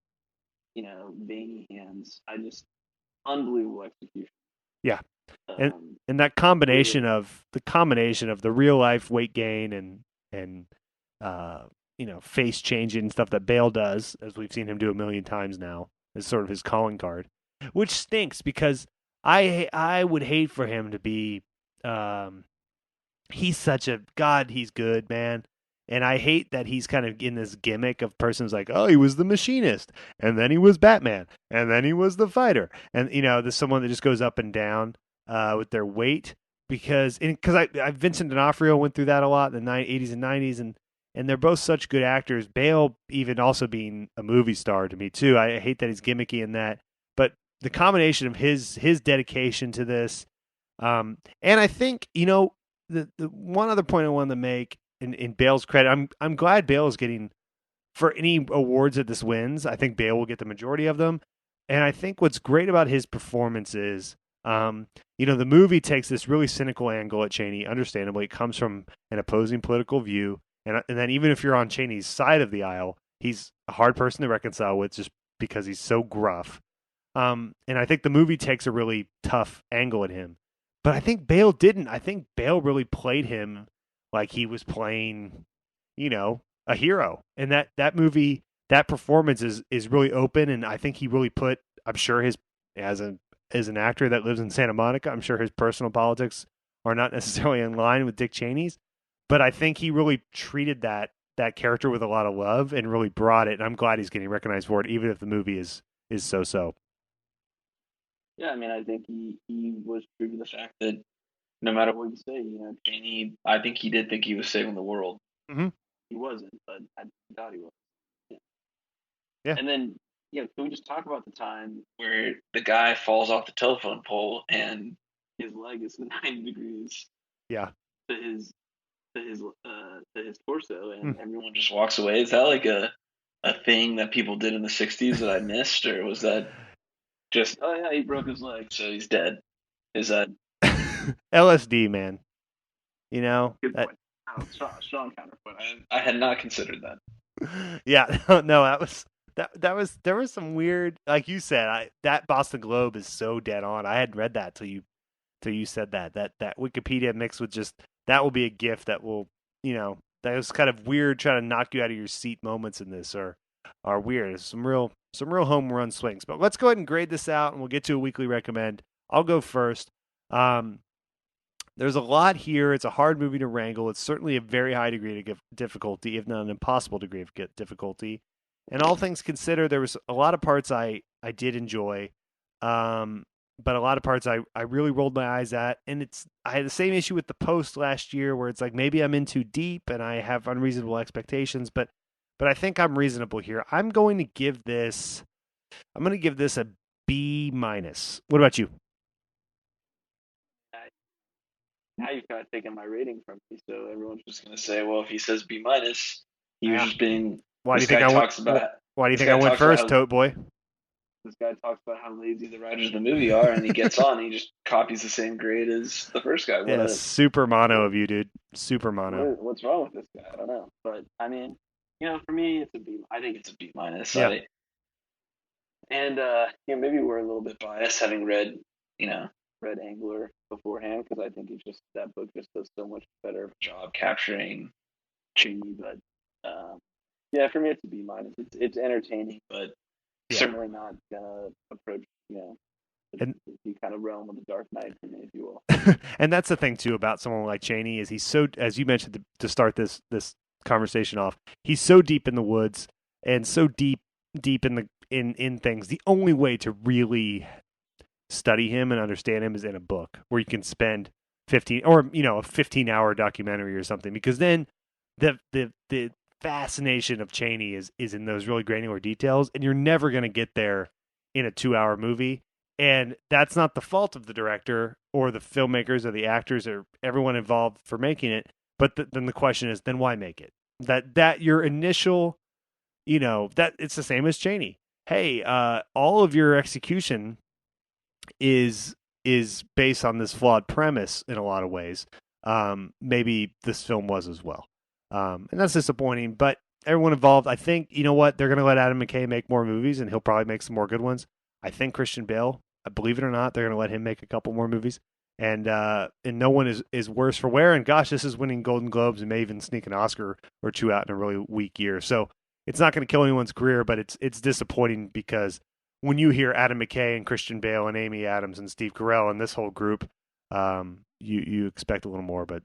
veiny hands. I just unbelievable execution. yeah, and Um, and that really, combination of the real life weight gain and uh face changing stuff that Bale does, as we've seen him do a million times now, is sort of his calling card, which stinks because I would hate for him to be um he's such a god. He's good, man. And I hate that he's kind of in this gimmick of persons like, oh, he was the machinist, and then he was Batman, and then he was the fighter, and there's someone that just goes up and down with their weight because I Vincent D'Onofrio went through that a lot in the 80s and 90s, and they're both such good actors. Bale even also being a movie star to me too. I hate that he's gimmicky in that, but the combination of his dedication to this, and I think the one other point I wanted to make in Bale's credit, I'm glad Bale is getting for any awards that this wins. I think Bale will get the majority of them, and I think what's great about his performance is, the movie takes this really cynical angle at Cheney. Understandably, it comes from an opposing political view, and then even if you're on Cheney's side of the aisle, he's a hard person to reconcile with just because he's so gruff. And I think the movie takes a really tough angle at him. But I think Bale didn't. I think Bale really played him like he was playing, a hero. And that movie, that performance is really open. And I think he really put. I'm sure as an actor that lives in Santa Monica, I'm sure his personal politics are not necessarily in line with Dick Cheney's. But I think he really treated that character with a lot of love and really brought it. And I'm glad he's getting recognized for it, even if the movie is so. yeah, I mean, I think he was true to the fact that no matter what you say, Cheney, I think he did think he was saving the world. Mm-hmm. He wasn't, but I thought he was. Yeah. Yeah. And then, can we just talk about the time where the guy falls off the telephone pole and his leg is 90 degrees Yeah. to his torso, and everyone just walks away? Is that like a thing that people did in the 60s that I missed, or was that just, oh yeah, he broke his leg, so he's dead? Is that LSD, man? good point? Oh, strong counterpoint. I had not considered that. Yeah, no, that was there was some weird, like you said, that Boston Globe is so dead on. I hadn't read that till you said that Wikipedia mixed with just that will be a gift that will, that was kind of weird trying to knock you out of your seat moments in this are weird. It's some real home run swings. But let's go ahead and grade this out and we'll get to a weekly recommend. I'll go first. There's a lot here. It's a hard movie to wrangle. It's certainly a very high degree of difficulty, if not an impossible degree of difficulty. And all things considered, there was a lot of parts I did enjoy. But a lot of parts I really rolled my eyes at, and I had the same issue with The Post last year, where it's like maybe I'm in too deep and I have unreasonable expectations, but I think I'm reasonable here. I'm going to give this a B minus. What about you? Now you've kind of taken my rating from me, so everyone's just gonna say, well, if he says B minus, he was Yeah. just being. Why do you This think guy I went? talks about. Why do you This think I guy went talks about first, how Tote Boy? this guy talks about how lazy the writers of the movie are, and he gets on, and he just copies the same grade as the first guy. Yeah, super mono of you, dude. Super mono. What's wrong with this guy? I don't know, but I mean, for me, it's a B. I think it's a B minus. Yeah. And maybe we're a little bit biased having read, read Angler beforehand, because I think that book just does so much better job capturing Cheney. But for me, it's a B minus. It's entertaining, but certainly not gonna approach And the kind of realm of the Dark Knight for me, if you will. and that's the thing too about someone like Cheney is he's so, as you mentioned to start this conversation off, he's so deep in the woods and so deep in things. The only way to really study him and understand him is in a book where you can spend 15 or a 15-hour documentary or something, because then the fascination of Cheney is in those really granular details, and you're never going to get there in a 2-hour movie. And that's not the fault of the director or the filmmakers or the actors or everyone involved for making it. But then the question is, then why make it? That your initial, that it's the same as Cheney. Hey, all of your execution is based on this flawed premise in a lot of ways. Maybe this film was as well. And that's disappointing. But everyone involved, I think, you know what? They're going to let Adam McKay make more movies, and he'll probably make some more good ones. I think Christian Bale, believe it or not, they're going to let him make a couple more movies. And no one is worse for wear. And gosh, this is winning Golden Globes and may even sneak an Oscar or two out in a really weak year. So it's not going to kill anyone's career, but it's disappointing, because when you hear Adam McKay and Christian Bale and Amy Adams and Steve Carell and this whole group, you expect a little more. But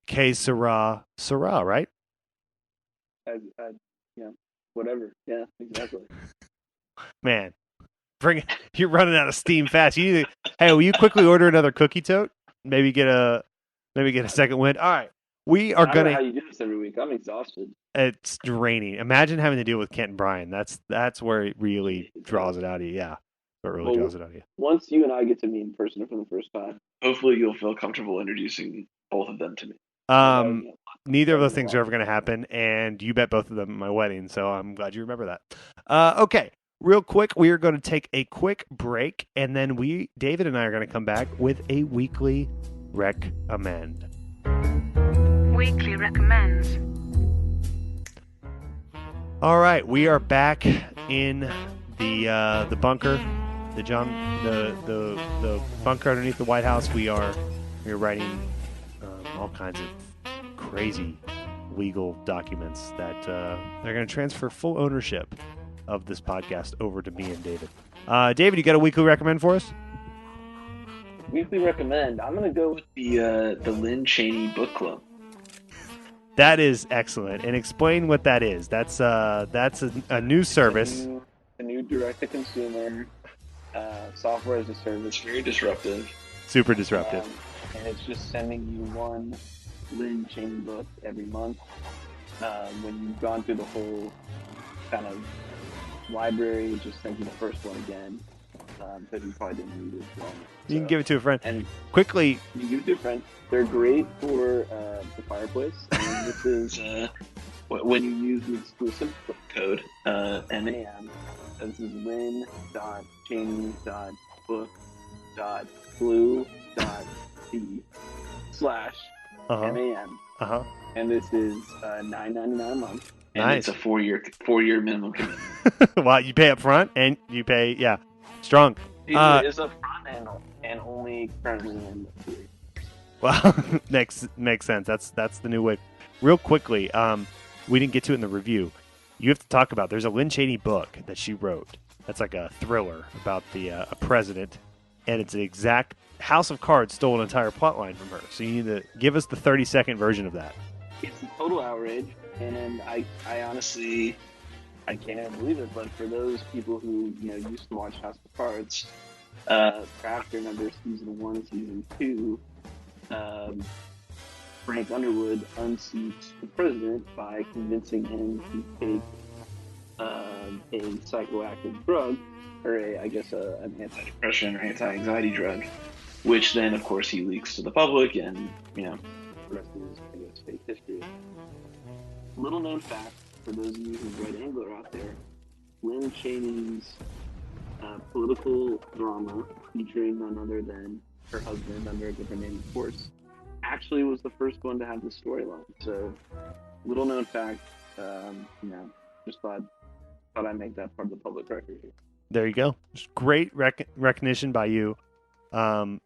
que sera, right? Whatever. Yeah, exactly. Man, you're running out of steam fast. You need to, hey, will you quickly order another cookie, Tote? Maybe get a second wind. All right, we are I don't gonna. know how you do this every week. I'm exhausted. It's draining. Imagine having to deal with Kent and Brian. That's where it really draws it out of you. Yeah, it really draws it out of you. Once you and I get to meet in person for the first time, hopefully you'll feel comfortable introducing both of them to me. Neither of those things are ever going to happen, and you bet both of them at my wedding. So I'm glad you remember that. Okay. Real quick, we are going to take a quick break, and then David and I are going to come back with a weekly recommend. Weekly recommends. All right, we are back in the bunker, the bunker underneath the White House. We're writing all kinds of crazy legal documents that they're going to transfer full ownership of this podcast over to me and David. David, you got a weekly recommend for us? Weekly recommend. I'm going to go with the Lynn Cheney Book Club. That is excellent. And explain what that is. That's a new service. A new direct-to-consumer software as a service. Very disruptive. Super disruptive. And it's just sending you one Lynn Cheney book every month. When you've gone through the whole kind of library, it just sends you the first one again. Because you probably didn't read it well. You can give it to a friend. And quickly, you give it to a friend. They're great for the fireplace. And this is when you use the exclusive code MAM. This is lynn.cheney.book.blue.c/MAM. And this is $9.99 a month. And nice. It's a 4-year minimum commitment. Wow, you pay up front and you pay, strong. It is up front and only currently in the series. Well, makes sense. That's the new way. Real quickly, we didn't get to it in the review. You have to talk about, there's a Lynn Cheney book that she wrote. That's like a thriller about a president, and it's an exact House of Cards stole an entire plot line from her. So you need to give us the 30-second version of that. It's a total outrage, and I honestly, I can't believe it, but for those people who used to watch House of Cards, perhaps you remember season 1, season 2. Frank Underwood unseats the president by convincing him to take a psychoactive drug, or an antidepressant or anti-anxiety drug, which then, of course, he leaks to the public, and the rest is, I guess, fake history. Little known fact for those of you who've read Angler out there: Lynn Cheney's political drama, featuring none other than her husband under a different name, of course, actually was the first one to have the storyline. So, little known fact. Just thought I'd make that part of the public record here. There you go. Just great recognition by you. But a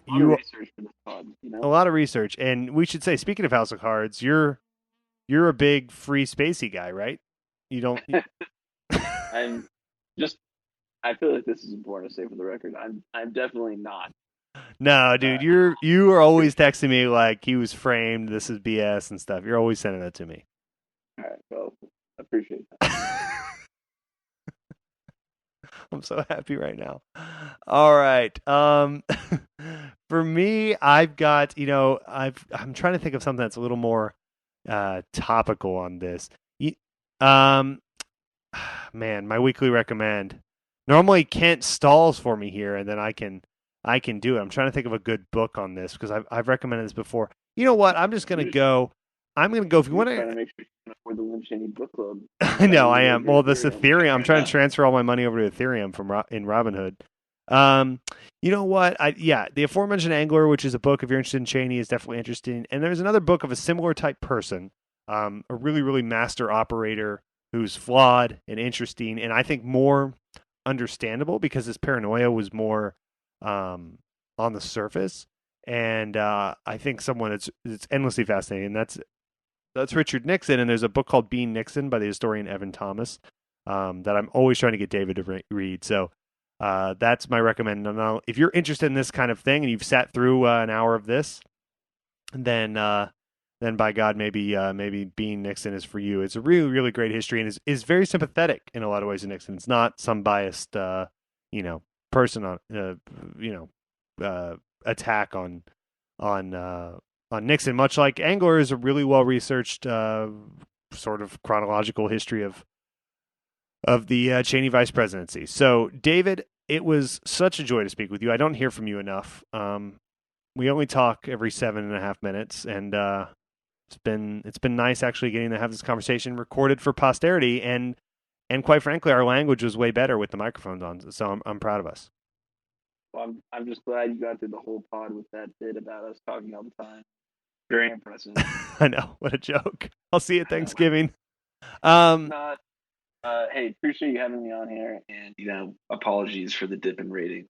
lot of research for this pod, a lot of research, and we should say, speaking of House of Cards, you're a big free spacey guy, right? You don't. I feel like this is important to say for the record. I'm definitely not. No, dude, you are always texting me like he was framed. This is BS and stuff. You're always sending that to me. All right, well, I appreciate that. I'm so happy right now. All right. For me, I've got, I'm trying to think of something that's a little more topical on this. Man, my weekly recommend. Normally Kent stalls for me here, and then I can do it. I'm trying to think of a good book on this because I've recommended this before. You know what? I'm just going to go. I'm going to go. If you want to make sure you can afford the Lynn Cheney book club. I know I am. Well, this Ethereum. I'm trying to transfer all my money over to Ethereum in Robinhood. You know what? The aforementioned Angler, which is a book if you're interested in Cheney, is definitely interesting. And there's another book of a similar type person, a really, really master operator who's flawed and interesting, and I think more understandable because his paranoia was more on the surface. And I think someone it's endlessly fascinating. And that's Richard Nixon, and there's a book called Being Nixon by the historian Evan Thomas that I'm always trying to get David to read. So that's my recommendation. Now, if you're interested in this kind of thing and you've sat through an hour of this, then by God, maybe Being Nixon is for you. It's a really, really great history and is very sympathetic in a lot of ways to Nixon. It's not some biased, person on, attack on Nixon. Much like Angler is a really well researched sort of chronological history of the Cheney vice presidency. So, David, it was such a joy to speak with you. I don't hear from you enough. We only talk every 7.5 minutes, and it's been nice actually getting to have this conversation recorded for posterity. And quite frankly, our language was way better with the microphones on. So I'm proud of us. Well, I'm just glad you got through the whole pod with that bit about us talking all the time. Very impressive. I know. What a joke. I'll see you at Thanksgiving. Hey, appreciate you having me on here, and apologies for the dip in rating.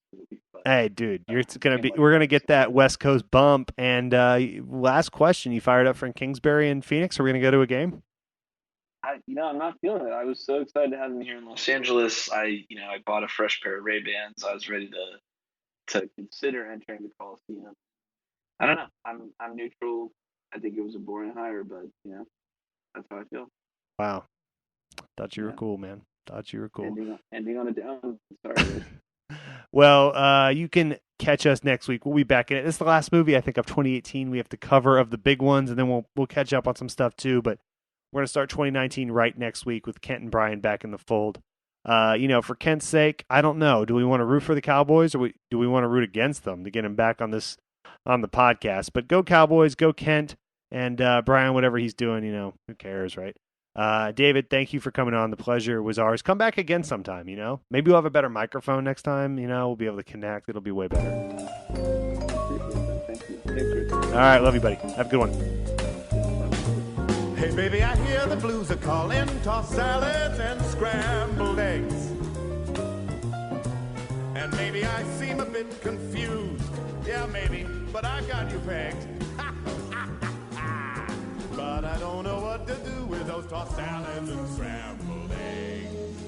Hey, dude, we're gonna get that West Coast bump. And last question: you fired up for Kingsbury and Phoenix? Are we gonna go to a game? I'm not feeling it. I was so excited to have him here in Los Angeles. I bought a fresh pair of Ray-Bans. I was ready to consider entering the Coliseum. I don't know. I'm neutral. I think it was a boring hire, but that's how I feel. Wow. Thought you were cool, man. Thought you were cool. Ending on a down. Sorry. Well, you can catch us next week. We'll be back in it. This is the last movie, I think, of 2018. We have to cover of the big ones, and then we'll catch up on some stuff too. But we're gonna start 2019 right next week with Kent and Brian back in the fold. For Kent's sake, I don't know. Do we want to root for the Cowboys, or do we want to root against them to get him back on the podcast? But go Cowboys, go Kent, and Brian, whatever he's doing, who cares, right? David, thank you for coming on. The pleasure was ours. Come back again sometime, Maybe we'll have a better microphone next time, We'll be able to connect. It'll be way better. All right, love you, buddy. Have a good one. Hey, baby, I hear the blues are calling. Tossed salads and scrambled eggs. And maybe I seem a bit confused. Yeah, maybe, but I got you pegged. But I don't know what to do with those tossed salads and scrambled eggs.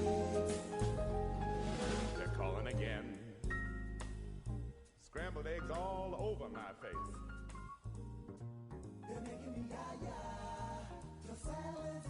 They're calling again. Scrambled eggs all over my face. They're making me yah-yah. Your salads